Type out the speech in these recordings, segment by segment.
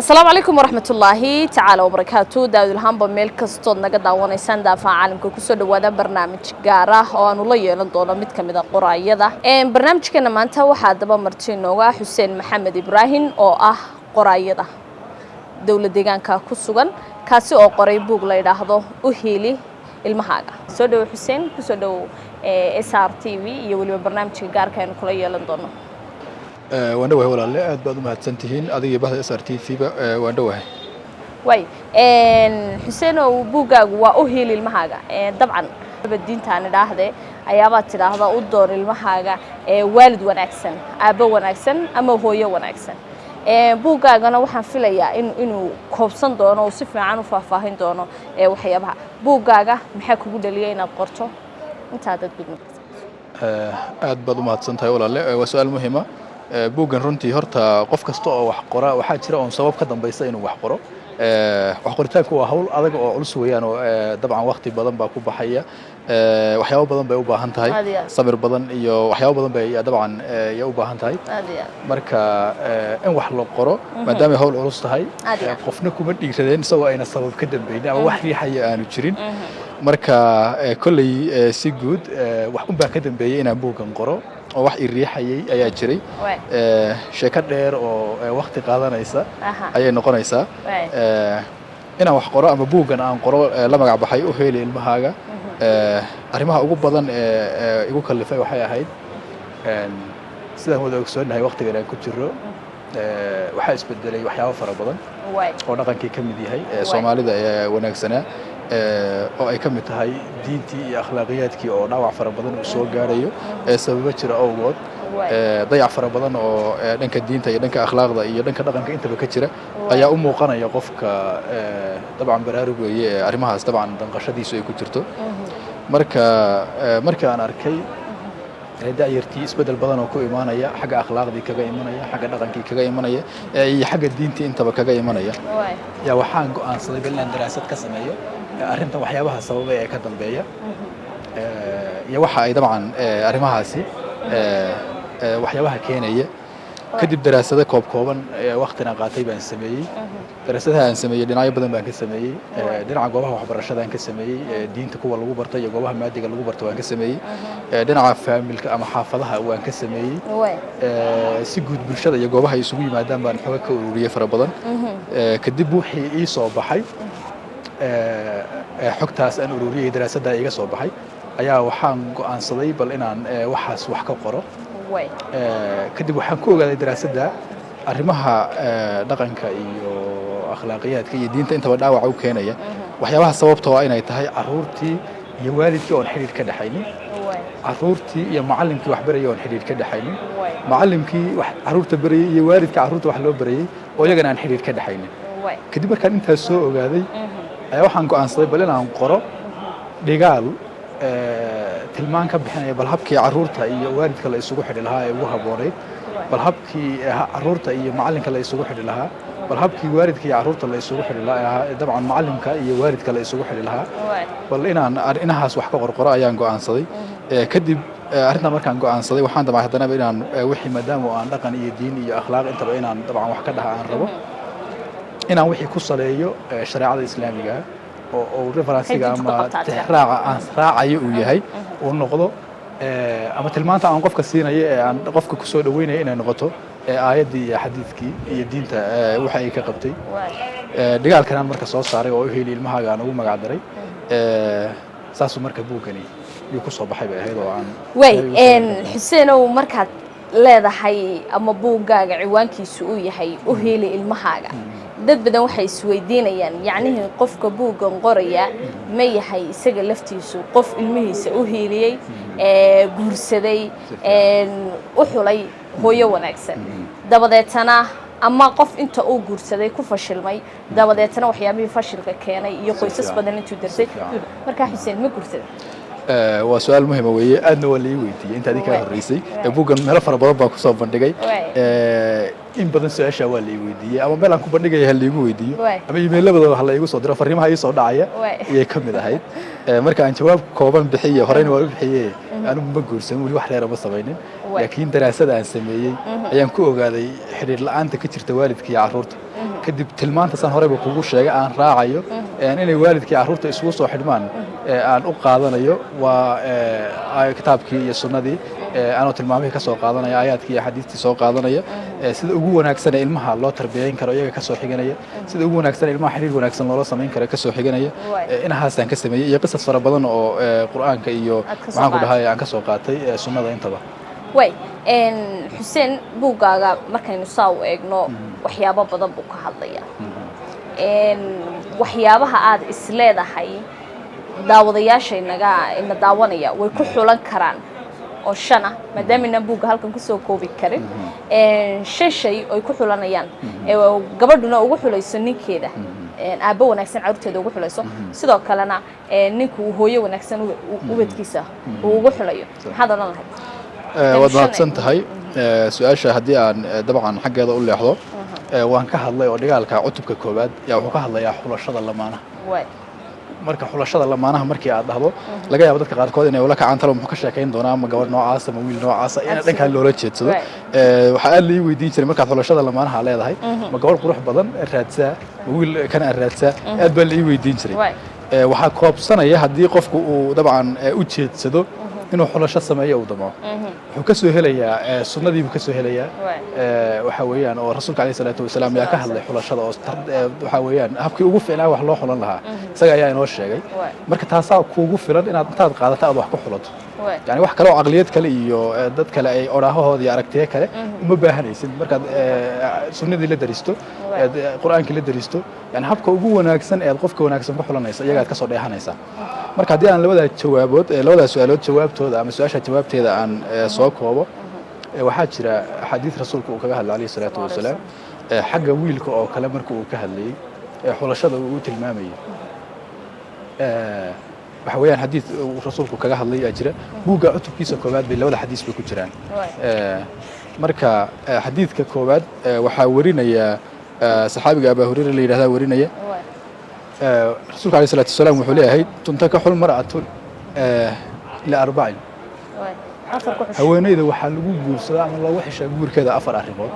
السلام عليكم ورحمة الله تعالى وبركاته. داود الهامبا ميل كستود naga daawanaysan daafaca caalamka ku soo dhawaada barnaamij gaar ah oo aan la yeelan doono mid kamid ah qoraayada. Barnaamijkeena maanta waxa daba marti nooga Xuseen Maxamed Ibrahim oo ah qoraayada dawladda deegaanka ku sugan kaasi oo qoray buug la yiraahdo U Hiili Ilmahaaga. Soo dhaw Xuseen, ku soo dhaw SRTV iyo waliba barnaamijka gaarka ah kula yeelan doono. وأنا ولا لا أدبر ما تسنتهين أذي بعض SRT فيبا وأنا واي حسين وبوجا وأهيل المهاجة طبعا بدين تاني ده أيامات هذا أدور المهاجة والد ونأكسن أبو ونأكسن أما هو ونأكسن بوجا أنا وحن فيليا إنه كوبسن دونه وصف عنه فاهين دونه وحيابها بوجا محكو بدليين القرطة أنت هذا بدنا أدبر ما تسنتهاي ولا لا وسؤال مهمة buugan runtii horta qof kasta oo wax qora waxa jira oo sabab ka dambaysa inuu wax qoro wax qoritaanku waa hawl adag oo culus weeyaan oo dabcan waqti badan baa ku baxaya waxyaabo badan bay u baahan tahay sabir badan iyo waxyaabo badan bay dabcan u baahan tahay marka in wax loo qoro maadaama hawl culus tahay qofna kuma dhiiradeen isagoo ayna sabab ka dambeeyay ama wax riixaya aanu jirin marka kulli si guud wax u baa ka dambeeyay inaan buugan qoro oo wax riixayay ayaa jiray sheeko dheer oo waqti qaadanaysa ayay noqonaysaa inaan wax qoro ama buugan aan qoro la magac baxay U Hiili Ilmahaaga arrimaha ugu badan igu kalifay waxay ahayd sidaan wada ogsoonahay waqtigan aan ku jiro waxa isbedelay waxyaabo fara badan oo dhaqankii ka mid yahay Soomaalida wanaagsanaa oo ay ka mid tahay diintii iyo akhlaaqiyadkii oo dhaawac fara badan u soo gaarayo sabab jira awgood dayac fara badan oo dhanka diinta iyo dhanka akhlaaqda iyo dhanka dhaqanka intaba ka jira ayaa u muuqanaya qofka dabcan baraarugaya arrimahaas dabcan danqashadiisu ay ku jirto marka aan arkay daayirtii isbedel badan oo ku imaanaya xagga akhlaaqdii kaga imanaya xagga dhaqankii kaga imanaya iyo xagga diintii intaba kaga imanaya yaa waxaan go'aansaday inaan daraasad ka sameeyo arrintan waxyaabaha sababay ee ka dambeeya iyo waxa ay dabcan arrimahaasi waxyaabaha keenaya kadib daraasado kooban waqtina qaatay baan sameeyay daraasadaha aan sameeyay dhinacyo badan baan ka sameeyay dhinaca goobaha waxbarashada aan ka sameeyay diinta kuwa lagu bartay iyo goobaha maadiga lagu bartay waan ka sameeyay dhinaca familka ama xaafadaha waan ka sameeyay si guud bulshada iyo goobaha isugu yimaadaan baan xoog ka ururiyay fara badan kadib wixii ii soo baxay xogtaas aan ururiyay daraasada iga soo baxay ayaa waxaan go'aansaday bal inaan waxaas wax ka qoro kadib waxaan ku ogaaday daraasada arrimaha dhaqanka iyo akhlaaqiyadka iyo diinta intaba dhaawac u keenaya waxyaabaha sababtoo ah inay tahay caruurtii iyo waalidkii oo xiriir ka dhaxaynin caruurtii iyo macallinkii wax barayay oo xiriir ka dhaxaynin macallinkii wax caruurta barayay iyo waalidka caruurta wax loo barayay oo iyagana aan xiriir ka dhaxaynin kadib markaan intaas soo ogaaday ayaa waxaan go'aansaday bal inaan qoro dhigaal tilmaan ka bixinaya bal habkii caruurta iyo waalidka la isugu xidhi lahaa ee ugu habooneyd bal habkii caruurta iyo macallinka la isugu xidhi lahaa bal habkii waalidka iyo caruurta la isugu xidhi lahaa dabcan macallinka iyo waalidka la isugu xidhi lahaa bal inaan inahaas wax ka qorqoro ayaan go'aansaday kadib arrintan markaan go'aansaday waxaan dabcan haddana inaan wixii maadaama aan dhaqan iyo diin iyo akhlaaq intaba inaan dabcan wax ka dhaha aan rabo inaan wixii ku saleeyo shariicada islaamiga oo referensiga ama tixraaca aan raacayo uu yahay oo noqdo ama tilmaanta aan qofka siinayo ee aan qofka ku soo dhaweynayo inay noqoto aayadii iyo xadiidkii iyo diinta waxa ay ka qabtay dhigaalkan aan marka soo saaray oo U Hiili Ilmahaaga aan ugu magac daray saasuu marka buugani iyo ku soo baxay bay ahayd oo aan Xuseen oo markaad leedahay ama buugaaga ciwaankiisu uu yahay U Hiili Ilmahaaga dad badan waxay isweydiinayaan yacni qofka buugan qoraya ma yahay isaga laftiisu qof ilmihiisa u hiiliyay guursaday u xulay hooyo wanaagsan dabadeetana ama qof inta uu guursaday ku fashilmay dabadeetana waxyaabihii fashilka keenay iyo qoysas badan intuu darsay marka Xuseen ma guursaday waa su'aal muhiim ah weeye aadna waa la ii weydiiyay inta adii ka horeysay buugan meelo fara badan baan ku soo bandhigay in badan su'aasha waa la ii weydiiyay ama meel aan ku bandhigay hal iigu weydiiyo ama emailada waxa la iigu soo diro fariimaha ii soo dhacaya iyo kamid ahayd marka aan jawaab kooban bixiyay horeyna waa u bixiyay anigu ma guursan wali wax dheer ma samaynin laakiin daraasada aan sameeyay ayaan ku ogaaday xiriir la'aanta ka jirta waalidka iyo caruurta kadib tilmaanta san horeba kugu sheegay aan raacayo inay waalidkii carruurta isugu soo xidhmaan aan u qaadanayo waa kitaabkii iyo sunnadii anoo tilmaamihii ka soo qaadanaya aayaadkii iyo xadiistii soo qaadanaya sida ugu wanaagsan ee ilmaha loo tarbiyayn karo iyaga ka soo xiganaya sida ugu wanaagsan ilmaha xiriir wanaagsan loola samayn karo ka soo xiganaya inahaasaan ka sameeyey iyo qisas fara badan oo qur'aanka iyo maxaan ku dhahay aan ka soo qaatay sunnada intaba way xuseen buuggaaga markaynu saa u eegno waxyaabo badan buu ka hadlayaa waxyaabaha aad isleedahay daawadayaasha ina daawanaya way ku xulan karaan oo shan ah maadaama inaan buugga halkan kusoo koobi karin shan shay ay ku xulanayaan gabadhuna ugu xulayso ninkeeda aabbo wanaagsan carruurteeda ugu xulayso sidoo kalena ninku uu hooyo wanaagsan ubadkiisa uu ugu xulayo maxaad odhan lahayd waad mahadsan tahay su-aasha haddii aan dabcan xaggeeda u leexdo waan ka hadlay oo dhigaalka cutubka koowaad yaa wuxuu ka hadlayaa xulashada lamaanaha marka xulashada lamaanaha markii aad dhahdo laga yaabo dadka qaarkood inay ula kacaan talo muxuu ka sheekayn doonaa ama gabadh noocaas ama wiil noocaas in dhanka loola jeedsado waxa aad la weydiin jiray markaad xulashada lamaanaha leedahay ma gabadh qurux badan raadsaa ma wiil kana raadsaa aad baa la weydiin jiray waxa koobsanaya haddii qofku uu dabcan u jeedsado inuu xulasho sameeyo uu damo wuxuu ka soo helayaa sunnadii buu ka soo helayaa waxa weeyaan oo rasuulka kaleey salaatu wasalaam yaa ka hadlay xulashada oo waxa weeyaan habkii ugu fiicnaa wax loo xulan lahaa isaga ayaa inoo sheegay marka taasaa kuugu filan inaad intaad qaadato aad wax ku xulato yani wax kale oo aqliyad kale iyo dad kale ay oraahoodii aragtiye kale uma baahanaysid markaad sunnadii la daristo qur'aankii la daristo yani habka ugu wanaagsan ee qofka wanaagsan ku xulanaysa iyaga aad ka soo dheehanaysaa marka haddii aan labada su'aalood jawaabtooda ama su'aasha jawaabteeda aan soo koobo waxaa jira xadiis rasuulka uu kaga hadlay alayhi salaatu wasalaam xagga wiilka oo kale marka uu ka hadlayay xulashada uu tilmaamayay waxa weeyaan xadiis rasuulku kaga hadlay jira buugga cutubkiisa koowaad bay labada xadiis bay ku jiraan marka xadiidka koowaad waxaa warinaya saxaabiga Abu Hurayra la yiraahdo warinaya rasuulka alayhi salaatu wasalaam wuxuu leeyahay tuntakaxul mar'atu ila arba'in haweeneyda waxaa lagu guursadaa ama loogu xishaa guurkeeda 4 arrimood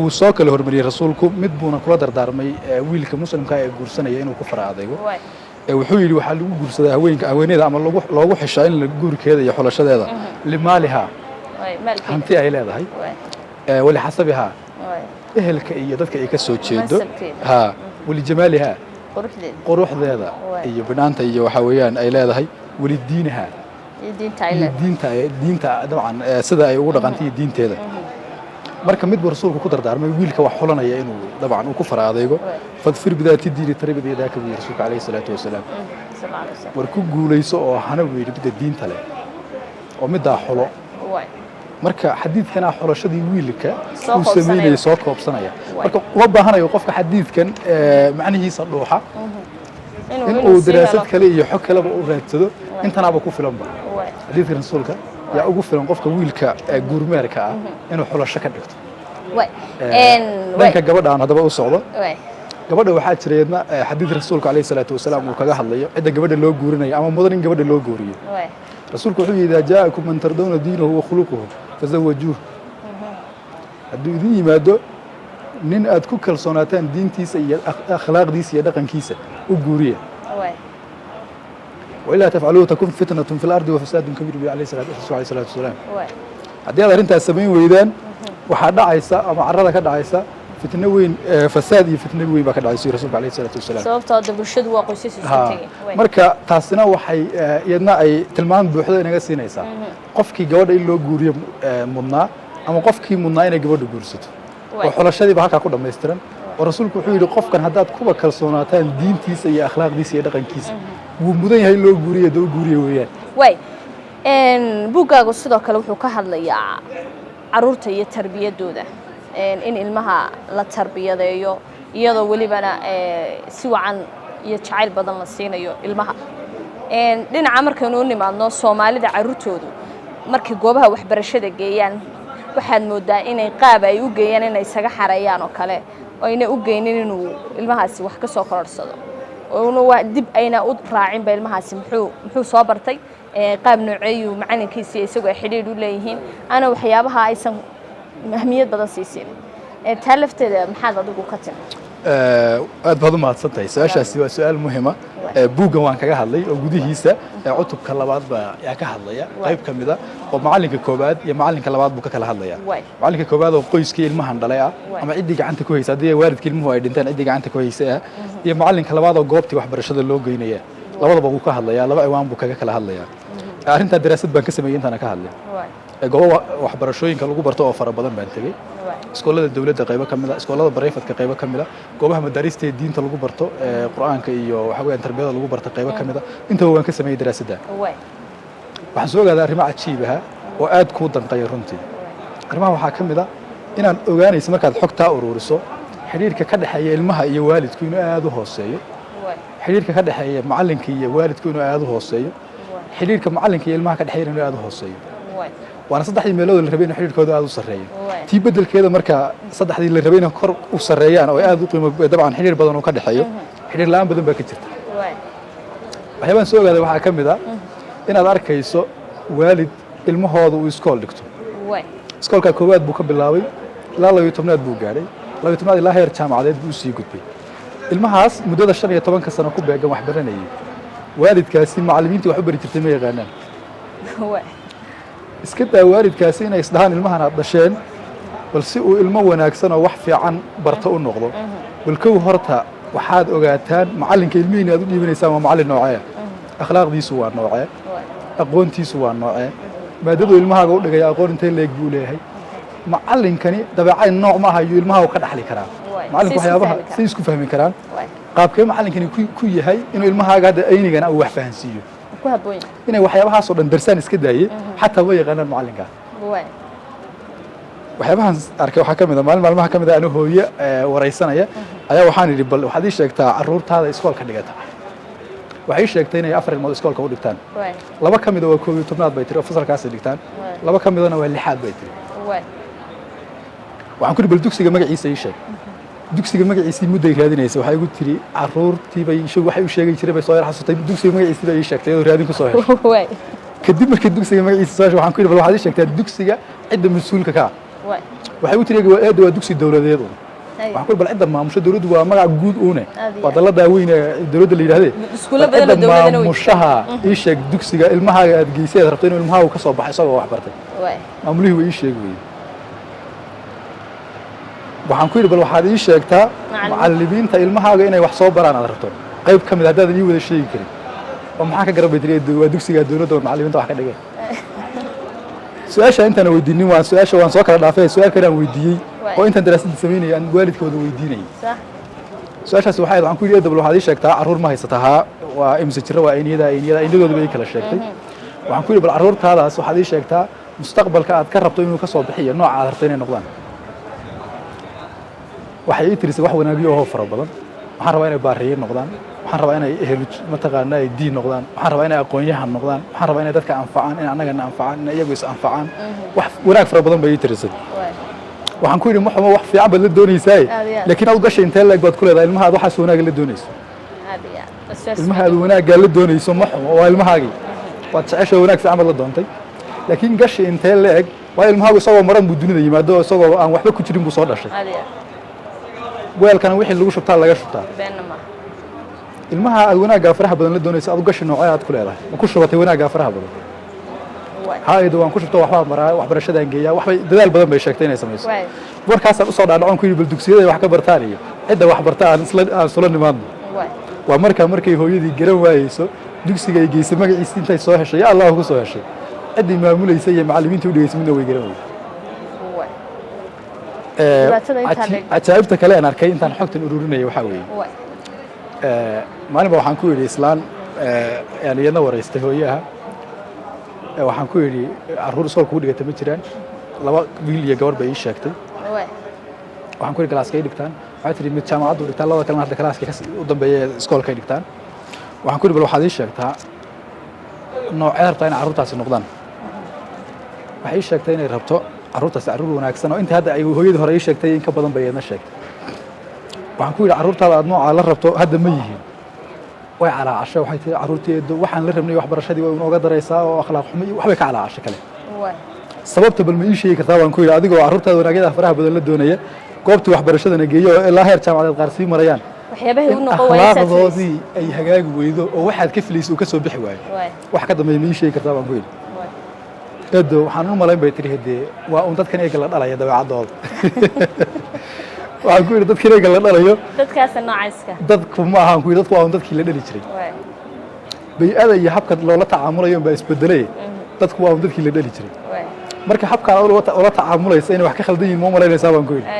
uu soo kala hormariyay rasuulku mid buuna kula dardaarmay wiilka muslimka ee guursanaya inuu ku faraadaygo wuxuu yiri waxaa lagu guursadaa haweeneyda ama loogu xishaa in la guurkeeda iyo xulashadeeda limaaliha hanti ay leedahay wali xasabiha ehelka iyo dadka ay ka soo jeedo wali jamaaliha quruxdeeda iyo banaanta iyo waxa weeyaan ay leedahay wali diinaha diinta dabcan sida ay ugu dhaqantay diinteeda marka mid rasuulku ku dardaarmay wiilka wax xulanaya inuu dabcan uu ku faraadaygo fadfir bidaati diini tarbiyada ka wiil rasuulka alayhi salaatu wasalaam war ku guulayso oo hana weeydi bida diinta leh oo midda xulo marka xadiidkana xulashadii wiilka uu sameeyay soo koobsanaya marka uma baahanayo qofka xadiidkan macnihiisa dhuuxa in uu daraasad kale iyo xog kale u raadsado intanaaba ku filan ba xadiidka rasuulka yaa ugu filan qofka wiilka guurmeerka ah inuu xulasho ka dhigto dhanka gabadhaan hadaba u socdo gabadha waxaa jireedna xadiid rasuulka alayhi salaatu wasalaam uu kaga hadlayo cidda gabadha loo guurinayo ama mudan in gabadha loo guuriyo rasuulku wuxuu yidhi jaakum man tardawna diinahu wa khuluquhu fazawajuuh hadduu idin yimaado nin aad ku kalsoonaataan diintiisa iyo akhlaaqdiisa iyo dhaqankiisa u guuriya وإلا تفعلوه تكون فتنة في الأرض وفساد كبير عليه الصلاة والسلام haddii aad arrintaas samayn weydaan waxaa dhacaysa ama carrada ka dhacaysa fitna weyn fasaad iyo fitna weyn baa ka dhacaysa rasuulka alayhi salaatu wasalaam sababtoo bulshadu waa qoysas isku tagay marka taasina waxay iyadna ay tilmaan buuxda inaga siinaysaa qofkii gabadha in loo guuriyo mudnaa ama qofkii mudnaa inay gabadha guursato oo xulashadiiba halkaa ku dhammaystiran oo rasuulku wuxuu yidhi qofkan haddaad kuba kalsoonaataan diintiisa iyo akhlaaqdiisa iyo dhaqankiisa wuu mudan yahay loo guuriyo doo guuriyo weeyaan buuggaagu sidoo kale wuxuu ka hadlayaa carruurta iyo tarbiyadooda in ilmaha la tarbiyadeeyo iyadoo welibana si wacan iyo jacayl badan la siinayo ilmaha dhinaca markaynu u nimaadno soomaalida carruurtoodu markay goobaha waxbarashada geeyaan waxaad moodaa inay qaab ay u geeyaan inay isaga xareeyaan oo kale oo ayna u geynin inuu ilmahaasi wax ka soo kororsado oo dib ayna u raacin ba ilmahaasi muxuu soo bartay qaab nooceeyu macalinkiisa isagoo ay xidhiidh u leeyihiin ana waxyaabaha aysan ahmiyad badan siiseen taa lafteeda maxaad adigu ka timi aad baad u mahadsantahay su-aashaasi waa su-aal muhiima buuggan waan kaga hadlay oo gudihiisa cutubka labaad baa yaa ka hadlaya qayb ka mida oo macalinka koobaad iyo macalinka labaad buu ka kala hadlaya macalinka koobaad oo qoyskii ilmahan dhalay ah ama ciddii gacanta ku haysa haddii waalidkii ilmuhu ay dhinteen ciddii gacanta ku haysa ah iyo macalinka labaad oo goobtii waxbarashada loo geynaya labadaba wuu ka hadlayaa laba ciwaan buu kaga kala hadlayaa arrintaa daraasad baan ka sameeyey intaana ka hadlay goobo waxbarashooyinka lagu barto oo fara badan baan tegey iskoolada dawladda qaybo ka mid ah iskoolada barayfadka qaybo ka mid ah goobaha madaarista ee diinta lagu barto quraanka iyo waxa weeyaan tarbiyada lagu barto qaybo ka mid ah intaba waan ka sameeyey daraasadda waxaan soo ogaaday arrimo cajiib ah oo aad ku danqaya runtii arrimaha waxaa ka mid ah inaan ogaanayso markaad xogtaa ururiso xiriirka ka dhaxeeya ilmaha iyo waalidku inuu aad u hooseeyo xiriirka ka dhaxeeya macalinka iyo waalidku inuu aad u hooseeyo xiriirka macalinka iyo ilmaha ka dhaxeeya inuu aad u hooseeyo waana saddexdii meelood la rabay in xiriirkooda aad u sareeyo tii bedelkeeda marka saddexdii la rabay in kor u sareeyaan oo aad u qiimo dabcan xiriir badan oo ka dhaxeeyo xiriir la'aan badan baa ka jirta waxyaabaan soo ogaaday waxaa ka mid ah inaad arkayso waalid ilmahooda uu iskool dhigto iskoolka koowaad buu ka bilaabay ilaa 12aad buu gaadhay 12aad ilaa heer jaamacadeed buu sii gudbay ilmahaas muddada 15 sano ku beegan wax baranayay waalidkaasi macallimiintii wax u bari jirtay ma yaqaanaan iska daa waalidkaasi inay isdhahaan ilmahan aad dhasheen bal si uu ilmo wanaagsan oo wax fiican barto u noqdo bal kow horta waxaad ogaataan macalinka ilmihiina aad u dhiibanaysaan waa macallin noocee akhlaaqdiisu waa noocee aqoontiisu waa noocee maadadu ilmahaaga u dhigaya aqoon intee leeg buu leeyahay macallinkani dabeecad nooc ma aha iyo ilmaha ka dhaxli karaa macallinku waxyaabaha si isku fahmi karaan qaabkee macallinkani ku yahay inuu ilmahaaga hadda aynigana uu wax fahansiiyo inay waxyaabahaas oo dhan darsaan iska daayay xataa ma yaqaanaan macallinka waxyaabahan arkay waxaa ka mid ah maalmaha ka mid ah anuu hooyo waraysanaya ayaa waxaan idhi bal waxaad ii sheegtaa carruurtaada iskoolka dhigata waxay sheegtay inay 4 ilmood iskoolka u dhigtaan laba ka mid ah waa 12aad bay tiri oo fasalkaas dhigtaan laba ka midna waa 6aad bay tiri waxaan ku bal dugsiga magaciisa ii sheeg dugsiga magaciisa mudday raadinaysa waxay ugu tiri carruurtii bay waxay u sheegay jiray bay soo yar xasutay dugsiga magaciisa bay ii sheegtay oo raadin ku soo heshay kadib markii dugsiga magaciisa soo heshay waxaan ku yiri bal waxaad ii sheegtaa dugsiga cidda mas'uulka ka waxay u tiri waa dugsi dawladeed waxaan ku yiri bal cidda maamusha dawladdu waa magac guud uune waa dalada weyn ee dawladda la yiraahdo iskuulo badan oo dawladda maamushaha ii sheeg dugsiga ilmahaaga aad geysay aad rabto inuu ilmahaagu ka soo baxo isagoo wax bartay maamulihii way ii sheegay waxaan ku yiri bal waxaad ii sheegtaa macallimiinta ilmahaaga inay wax soo baraan aad rabto qayb ka mid haddaadan ii wada sheegi karin oo maxaa ka garabay tiri waa dugsiga dawladda oo macallimiinta wax ka dhigay su'aasha intaan weydiinin waan su'aasha waan soo kala dhaafay su'aal kale aan weydiiyey oo intaan daraasadda sameynay aan waalidkooda weydiinay su'aashaas waxaan ku yiri bal waxaad ii sheegtaa carruur ma haysataa waa imsa jira waa ayniyadooda bay kala sheegtay waxaan ku yiri bal carruurtaadaas waxaad ii sheegtaa mustaqbalka aad ka rabto inuu ka soo bixiyo nooca aad rabto inay noqdaan waxay ii tirisay wax wanaagiyo oo fara badan waxaan rabaa inay baariye noqdaan waxaan rabaa inay ehlu mataqaanaa ay diin noqdaan waxaan rabaa inay aqoon-yahan noqdaan waxaan rabaa inay dadka anfacaan in annagana anfacaan in iyagu is anfacaan wax wanaag fara badan bay ii tirisay waxaan ku yidhi maxuma wax fiican baad la doonaysaa laakiin aad gashay intee leeg baad ku leedahay ilmaha aad waxaas wanaag la doonayso ilmaha aad wanaagga la doonayso maxuma waa ilmahaagii waad jeceshay wanaag fiican baad la doontay laakiin gashay intee leeg waa ilmahaagu isagoo maran buu dunida yimaado isagoo aan waxba ku jirin buu soo dhashay weelkana wixii lagu shubtaa laga shubtaa ilmaha aad wanaagga faraha badan la doonayso aad u gashi noocee aad ku leedahay ma ku shubatay wanaagga faraha badan haaydo waan ku shubto waxbaa maraa waxbarashadaan geeyaa waxbay dadaal badan bay sheegtay inay samayso warkaasaan usoo dhaadhacon ku yidhi bal dugsiyada wax ka bartaan iyo cidda wax barta aan isula nimaadno waa markay hooyadii garan waayeyso dugsiga ay geysay magaciisa intay soo heshay ya allah ku soo heshay ciddii maamulaysa iyo macallimiintii u dhigaysay midna way garan waayey cajaa'ibta kale aan arkay intaan xogtan ururinaya waxaa weeye maalinba waxaan ku yidhi islaan yani iyadna waraystay hooyaha waxaan ku yidhi carruur iskoolka ku dhigata ma jiraan laba wiil iyo gabar bay ii sheegtay waxaan ku yidhi galaaskay dhigtaan waxay tihi mid jaamacaddu dhigtaan labada kalena hadda galaaskay u dambeeya iskoolkay dhigtaan waxaan ku yidhi bal waxaad ii sheegtaa noocee rabtaa inay carruurtaasi noqdaan waxay ii sheegtay inay rabto carruurtaasi carruur wanaagsan oo inta hadda ay hooyadii hore ii sheegtay in ka badan bay iyadna sheegtay waxaan ku yidhi carruurtaada aad noocaa la rabto hadda ma yihiin way calaacashay waxay tihi carruurteedu waxaan la rabnay waxbarashadii way inooga daraysaa oo akhlaaq xumo iyo waxbay ka calaacashay kale sababta bal ma ii sheegi kartaa waan ku yidhi adigoo carruurtaada wanaagyada faraha badan la doonaya goobtii waxbarashadana geeyo ilaa heer jaamacadeed qaar sii marayaan waxyaabaha uu noqon waayay akhlaaqdoodii ay hagaagi weydo oo waxaad ka filayso uu ka soo bixi waayo wax ka dambeeya ma ii sheegi kartaa baan ku yidhi eedo waxaan u malayn bay tiri hadee waa un dadkan eega la dhalaya dabeecadooda waxaan ku yidhi dadkan eega la dhalayo dadkaas noocayska dadku ma ahaan ku yidhi dadku waa un dadkii la dhali jiray bay-ada iyo habka loola tacaamulayo baa isbedelay dadku waa un dadkii la dhali jiray marka habkaan ula tacaamulaysa inay wax ka khaldan yihiin ma u malaynaysaa baan ku yidhi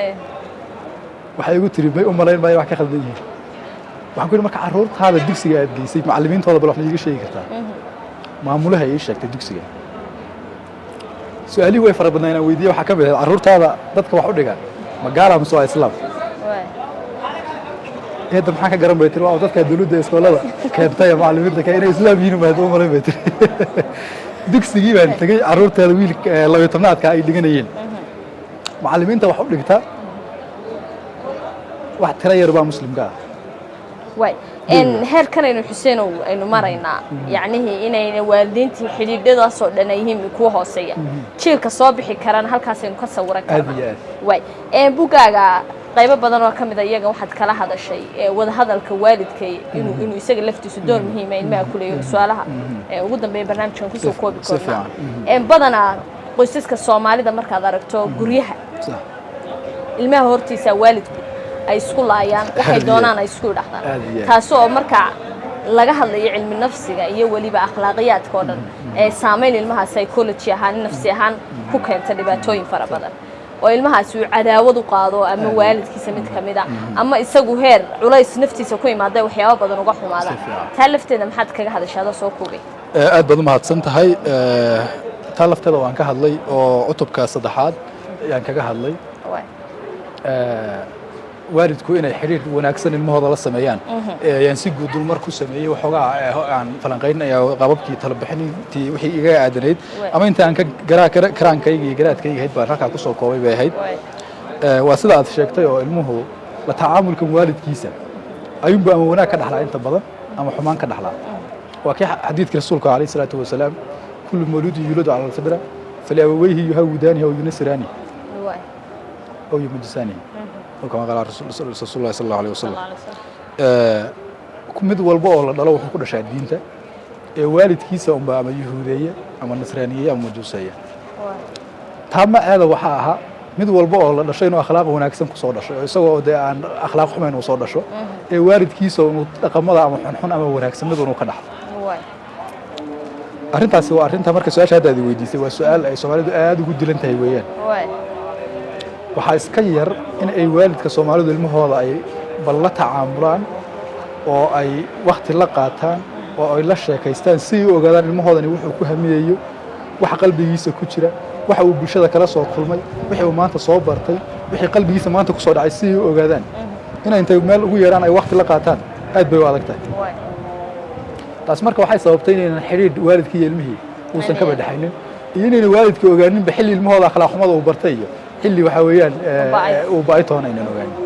waxay igu tiri may u malayn maayo wax ka khaldan yihiin waxaan ku yidhi marka carruurtaada dugsiga aad geysay macallimiintooda bal wax ma iiga sheegi kartaa maamulaha ii sheegtay dugsiga su-aalihii way fara badnaa inaan weydiiye waxaa ka mid ahayd carruurtaada dadka wax u dhiga ma gaala mise waa islaam eedda maxaan ka garan bay tiri waa dadka dawladda iskoolada keentay macallimiinta ka inay islaam yihiin maad u malayn bay tiri dugsigii baan tegey carruurteeda wiil 12aadka ay dhiganayeen macallimiinta wax u dhigta wax tira yar baa muslimka ah way heerkan aynu Xuseen aynu maraynaa yacni inay waalidiintii xidhiidhadaas oo dhan ay yihiin kuwa hooseeya jiilka soo bixi karaan halkaas aynu ka sawiran karnaa way bugaaga qaybo badan oo kamid ah iyaga waxaad kala hadashay wada hadalka waalidka inuu isaga laftiisu door muhiim ah ilmaha ku leeyahay su'aalaha ugu dambeeyay barnaamijkan ku soo koobi karnaa badana qoysaska Soomaalida markaad aragto guryaha ilmaha hortiisa waalidku ay isku laayaan waxay doonaan ay isku dhaxdaan taasoo marka laga hadlayo cilmi nafsiga iyo waliba akhlaaqiyadka oo dhan saameyn ilmaha psychology ahaan nafsi ahaan ku keenta dhibaatooyin fara badan oo ilmahaas uu cadaawad u qaado ama waalidkiisa mid kamid ah ama isagu heer culays naftiisa ku imaada waxyaabo badan uga xumaada taa lafteeda maxaad kaga hadashaa soo koobay aad baad u mahadsan tahay taa lafteeda waan ka hadlay oo cutubka saddexaad ayaan kaga hadlay waalidku inay xiriir wanaagsan ilmahooda la sameeyaan ayaan si guud mar ku sameeyay waxoogaa aan falanqeynaya qababkii talo bixintii wixii iga aadanayd ama inta aan ka karaankayga iyo garaadkayga ahayd baan halkaa ku soo koobay bay ahayd waa sida aad sheegtay oo ilmuhu la tacaamulka waalidkiisa ayuunba ama wanaag ka dhaxlaa inta badan ama xumaan ka dhaxlaa waa kii xadiidkii rasuulka calayhi salaatu wasalaam kullu mawluudin yuuladu cala alfitra faliabawayhi yuhawwidaanihi aw yunasiraanihi aw yumajjisaanihi كما قال رسول الله صلى الله عليه وسلم كمد والبا oo la dhalo wuxuu ku dhashay diinta waalidkiisa ama yahuudiye ama nasraaniye ama majuusiye taama aada waxa aha mid walba oo la dhashay inuu akhlaaq wanaagsan ku soo dhashay isagoo aan akhlaaq xumaan u soo dhasho waalidkiisa uu dhaqamada ama xun ama wanaagsanadu uu ka dhaxlo arrintaasi waa arrinta marka su'aasha hadda weydiisay waa su'aal ay Soomaalidu aad ugu dilan tahay weeyaan waxaa iska yar in ay waalidka Soomaalidu ilmahooda ay bal la tacaamulaan oo ay waqti la qaataan oo ay la sheekaystaan si ay u ogaadaan ilmahoodani wuxuu ku hamiyayo waxa qalbigiisa ku jira waxa uu bulshada kala soo kulmay wixii uu maanta soo bartay wixii qalbigiisa maanta ku soo dhacay si ay u ogaadaan inay intay meel ugu yeeraan ay waqti la qaataan aad bay u adag tahay taas marka waxay sababtay in xiriir waalidkii iyo ilmihii uusan ka badhaxaynin iyo inay waalidkii ogaanin bixil ilmahooda akhlaaq xumada uu bartay xilli waxa weeyaan uu baaytoona inaan ogaanin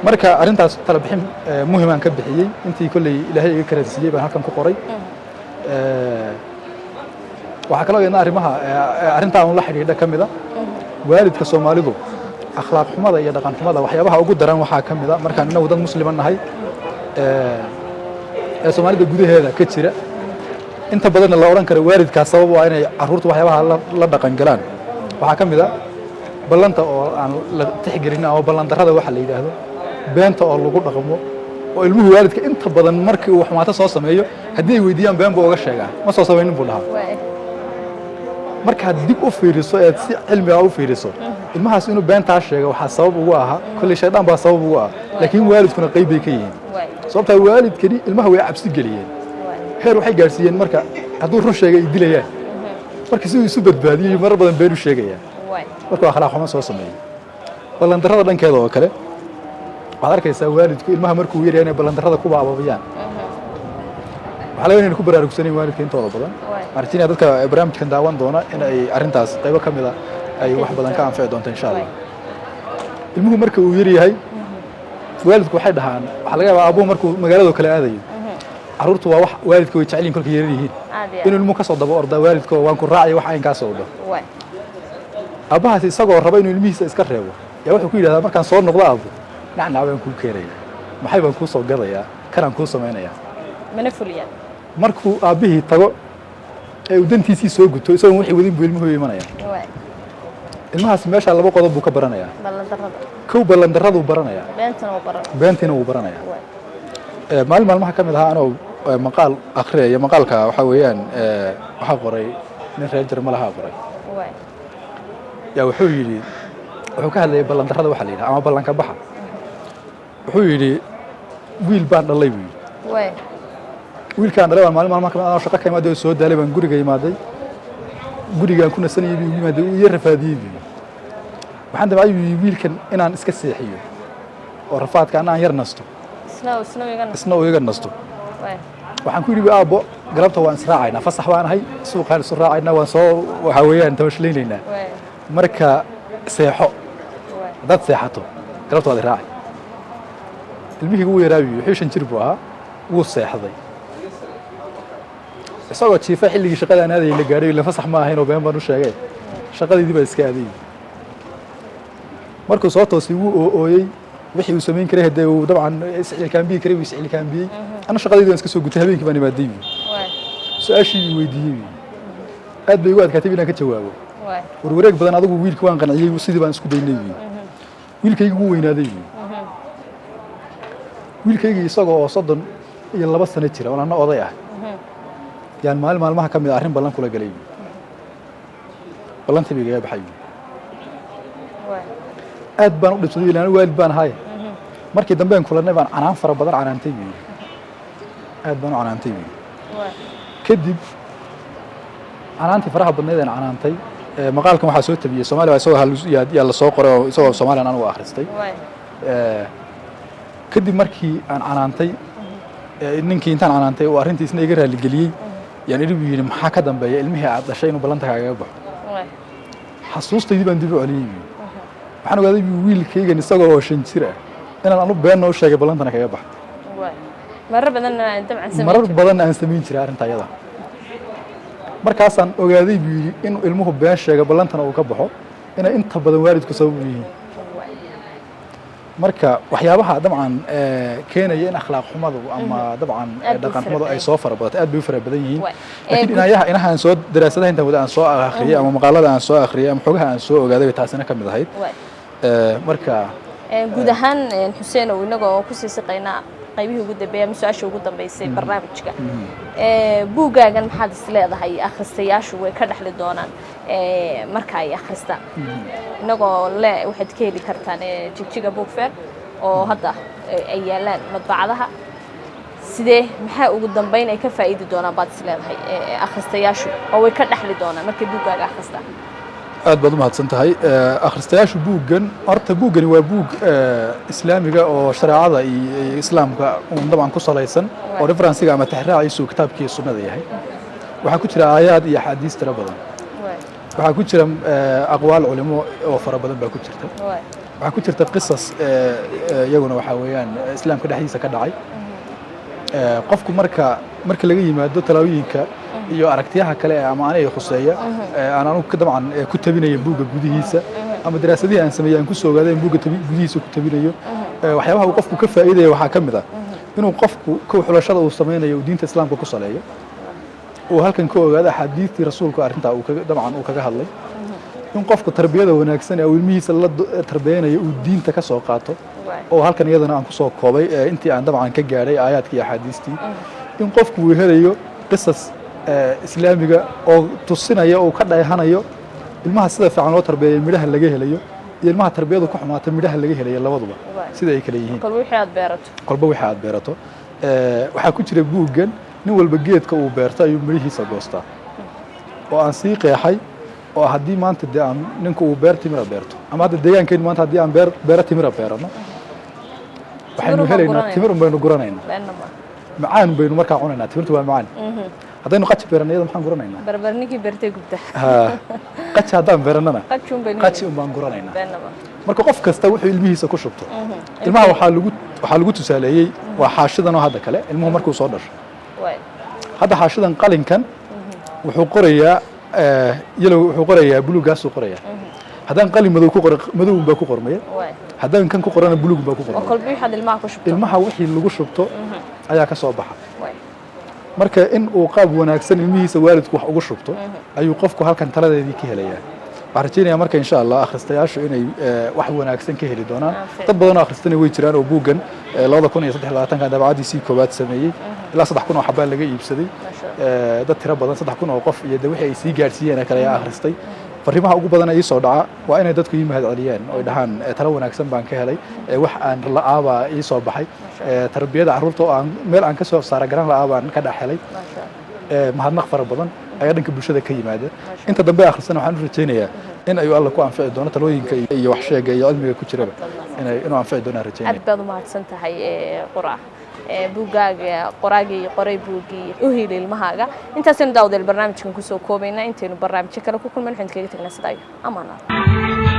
marka arrintaas tala bixin muhiim aan ka bixiyay intii kulli ilaahay iga karansiiyay baan halkan ku qoray waxa kale oo iyana arrimaha arrintaan la xiriidha kamida waalidka Soomaalidu akhlaaq xumada iyo dhaqan xumada waxyaabaha ugu daran waxa kamida markaan inagu dad musliman nahay Soomaalida gudaheeda ka jira inta badan la oran karo waalidka sabab waa inay carruurtu waxyaabaha la dhaqan galaan waxa kamida ballanta oo aan la tixgelin oo ballan darrada waxa la yiraahdo beenta oo lagu dhaqmo oo ilmuhu waalidka inta badan markii uu xumaata soo sameeyo hadii ay weydiiyaan been buu uga sheegaa ma soo sameeynin buu dhahaa marka dib u fiiriso ee si cilmi ah u fiiriso ilmahaas inuu beenta sheego waxa sabab ugu aha kulli shaydaan baa sabab ugu ah laakiin waalidkuna qayb bay ka yihiin sababta waalidkani ilmaha way cabsi galiyeen heer waxay gaarsiiyeen marka hadduu run sheegay ay dilayaan marka si uu isu badbaadiyay mar badan been u sheegayaan marka akhlaaq xumo soo sameeyay ballan darrada dhankeeda oo kale waxaad arkaysaa waalidku ilmaha markuu yar yahay ballandarrada ku baababayaan waxaa laga ku baraarugsanay waalidka intooda badan martina dadka barnaamijkan daawan doona in ay arrintaas qaybo kamid ah ay wax badan ka anfici doonto insha Allah ilmuhu marka uu yar yahay waalidku waxay dhahaan waxa laga yaabaa abuhu markuu magaalada kale aadayo carruurtu waa wax waalidku way jecel yihiin kolka yar yihiin inuu ilmuhu ka soo dabo orda waalidku waan ku raacay wax aan ka soo dhaw abahaas isagoo raba inuu ilmihiisa iska reebo yaa wuxuu ku yidhahdaa markaan soo noqdo aabbo nacnac baan kuu keenaya maxay baan kuu soo gadayaa kanaan kuu samaynayaa mana fuliyaan markuu aabbihii tago ee uu dantiisii soo guto isagoon wixii wadin buu ilmuhu imanaya ilmahaas meeshaa laba qodob buu ka baranayaa kow ballandarraduu baranayaa beentiina wuu baranayaa maalin maalmaha ka mid ahaa anoo maqaal akhriyaya maqaalka waxaa weeyaan waxaa qoray nin reer jarmalahaa qoray yaa wuxuu yidhi wuxuu ka hadlayay ballandarrada waxaa la yidhaha ama ballanka baxa wuxuu yidhi wiil baan dhalay buu yidhi wiilkaan dhalay baan maalin maalmaha ka mid anoo shaqo ka imaaday oo soo daalay baan guriga imaaday gurigaan ku nasanayay buu yimaaday uu iyo rafaadiyey buu waxaan damcay wiilkan inaan iska seexiyo oo rafaadka anaan yar nasto isna uu iga nasto waxaan ku yidhi aabbo galabta waan israacaynaa fasax baan ahay suuqaan isu raacaynaa waan soo waxaa weeyaan tabashlaynaynaa marka seexo haddaad seexato galabta waad iraacay ilmihii wuu yaraabiyo wixii 5 jir buu ahaa wuu seexday isagoo jiifa xilligii shaqada aan aadayay la gaadhay ilaa fasax ma ahayn oo been baan u sheegay shaqadiidii baa iska aaday markuu soo toosay wuu ooyey wixii uu samayn karay hadee uu dabcan iscilkaanbiyi karay wuu iscilkaanbiyey ana shaqadiidii waan iska soo gutay habeenkii baan imaaday su-aashii weydiiyey aad bay igu adkaatay inaan ka jawaabo warwareeg badan adigu wiilkii waan qanciyey sidii baan isku daynay wiilkaygu wuu weynaaday wiilkaygii isagoo oo 32 sano jira oo anna oday ah yaan maalin maalmaha ka mid arrin ballan kula galay ballantii bay iga baxay aad baan u dhibsaday ilaa waalid baan ahay markii dambe aan kulanay baan canaan fara badan canaantay aad baan u canaantay kadib canaantii faraha badneed aan canaantay maqaalkan waxaa soo tabiyey Soomaaliya isagoo yaa la soo qoray isagoo Soomaaliyan anigu akhristay kadib markii aan canaantay ninkii intaan canaantay oo arrintiisna iga raali geliyey yaan idhi buu yidhi maxaa ka dambeeya ilmihii aad dhashay inuu ballanta kaagaga baxo xasuustaydii baan dib u celiyey waxaan ogaaday wiilkaygan isagoo oo 5 jir ah inaan anu been noo sheegay ballantana kaga baxo marar badan aan samayn jiray arrinta ayada markaasaan ogaaday buu yidhi inuu ilmuhu been sheega ballantana uu ka baxo inay inta badan waalidku sabab u yihiin marka waxyaabaha dabcan keenaya in akhlaaq xumadu ama dabcan dhaqan xumadu ay soo farabato aad bay u fara badan yihiin laakiin inaha aan soo daraasadaha inta wada aan soo akhriyay ama maqaalada aan soo akhriyay ama xogaha aan soo ogaaday taasina ka mid ahayd marka guud ahaan Xuseen oo inagoo ku sii shaqeynaa qaybihii ugu dambeeyay su'aasha ugu dambeysay barnaamijka buugaagan maxaad is leedahay akhristayaashu way ka dhaxli doonaan marka ay akhristaan inagoo waxaad ka heli kartaan Jigjiga Book Fair oo hadda ay yaalaan madbacadaha sidee maxaa ugu dambeyn ay ka faa'iidi doonaan baad is leedahay akhristayaashu oo way ka dhaxli doonaan markay buugaaga akhristaan aad baad u mahadsan tahay akhristayaashu buuggan horta buuggani waa buug islaamiga oo shareecada iyo islaamka dabcan ku salaysan oo referensiga ama taxraaciisu kitaabkii sunnada yahay waxaa ku jira aayaad iyo axaadiis tiro badan waxaa ku jira aqwaal culimo oo fara badan baa ku jirta waxaa ku jirta qisas iyaguna waxaa weeyaan islaamka dhexdiisa ka dhacay qofku marka laga yimaado talaawooyinka iyo aragtiyaha kale ama aniga khuseeya aan anigu dabcan ku tabinayo buugga gudihiisa ama daraasadihii aan sameeyay aan ku soo ogaaday in buugga gudihiisa ku tabinayo waxyaabaha uu qofku ka faa'iidayo waxaa ka mid ah inuu qofku ka xulashada uu sameeyo diinta islaamka ku saleeyo oo halkan ka ogaado xadiiskii rasuulku arrinta uu dabcan uu kaga hadlay in qofku tarbiyada wanaagsan ee ilmihiisa la tarbiyanayo uu diinta ka soo qaato oo halkan iyadana aan ku soo koobay intii aan dabcan ka gaaray aayaadkii iyo axaadiistii in qofku uu helayo qisas islaamiga oo tusinaya oo ka dheehanayo ilmaha sida fiican loo tarbiyeeyo midhaha laga helayo iyo ilmaha tarbiyadu ku xumaatay midhaha laga helayo labaduba sida ay kala yihiin kolba wixii aad beerato waxaa ku jira buuggan nin walba geedka uu beerto ayuu midhihiisa goostaa oo aan sii qeexay oo haddii maanta dee aan ninku uu beer timira beerto ama hadda deegaankeen maanta haddii aan beero timira beerano waxaynu helaynaa timir un baynu guranaynaa macaan baynu markaa cunaynaa timirtu waa macaan haddaynu qaji beerano iyada maxaan guranaynaa barbarninkii beertay gubta qaji haddaan beeranana qaji un baan guranaynaa marka qof kasta wuxuu ilmihiisa ku shubto ilmaha waxaa lagu tusaaleeyey waa xaashidan oo hadda kale ilmuhu markuu soo dhasho hadda xaashidan qalinkan wuxuu qorayaa yellow wuxuu qorayaa buluugaasuu qorayaa haddaan qalin madow ku qoro madow baa ku qormaya haddaan kan ku qorana buluug baa ku qormaya oo qalbi waxa ilmaha ku shubto ilmaha wixii lagu shubto ayaa ka soo baxa marka in uu qaab wanaagsan ilmihiisa waalidku wax ugu shubto ayuu qofku halkan taladeedii ka helayaa waxaan rajaynayaa marka insha Allah akhristayaashu inay wax wanaagsan ka heli doonaan dad badan oo akhristana way jiraan oo buugan 2023 dabacadiisii koobaad sameeyay ilaa 3,000 oo xabaan laga iibsaday dad tiro badan 3,000 oo qof iyo wixii ay sii gaarsiiyeen kale ayaa akhristay fariimaha ugu badan ay soo dhaca waa inay dadku yimaad celiyaan oo dhahaan talo wanaagsan baan ka helay wax aan la'aaba ii soo baxay tarbiyada carruurta oo aan meel aan ka soo saara garan la'aabaan ka dhaxelay mahadnaq fara badan ayaa dhanka bulshada ka yimaada inta dambe akhrisana waxaan u rajaynayaa in ay alla ku anfici doono talooyinka iyo wax sheega iyo cilmiga ku jiraba inuu anfici doono rajaynaya aad baad u mahadsan tahay qoraa buugaaga qoraagii qoray buugii u heli ilmahaaga intaasina daawdeel barnaamijkan ku soo koobayna intaynu barnaamijyo kale ku kulmayno waxaan kaga tagnaa sidaa amaanaad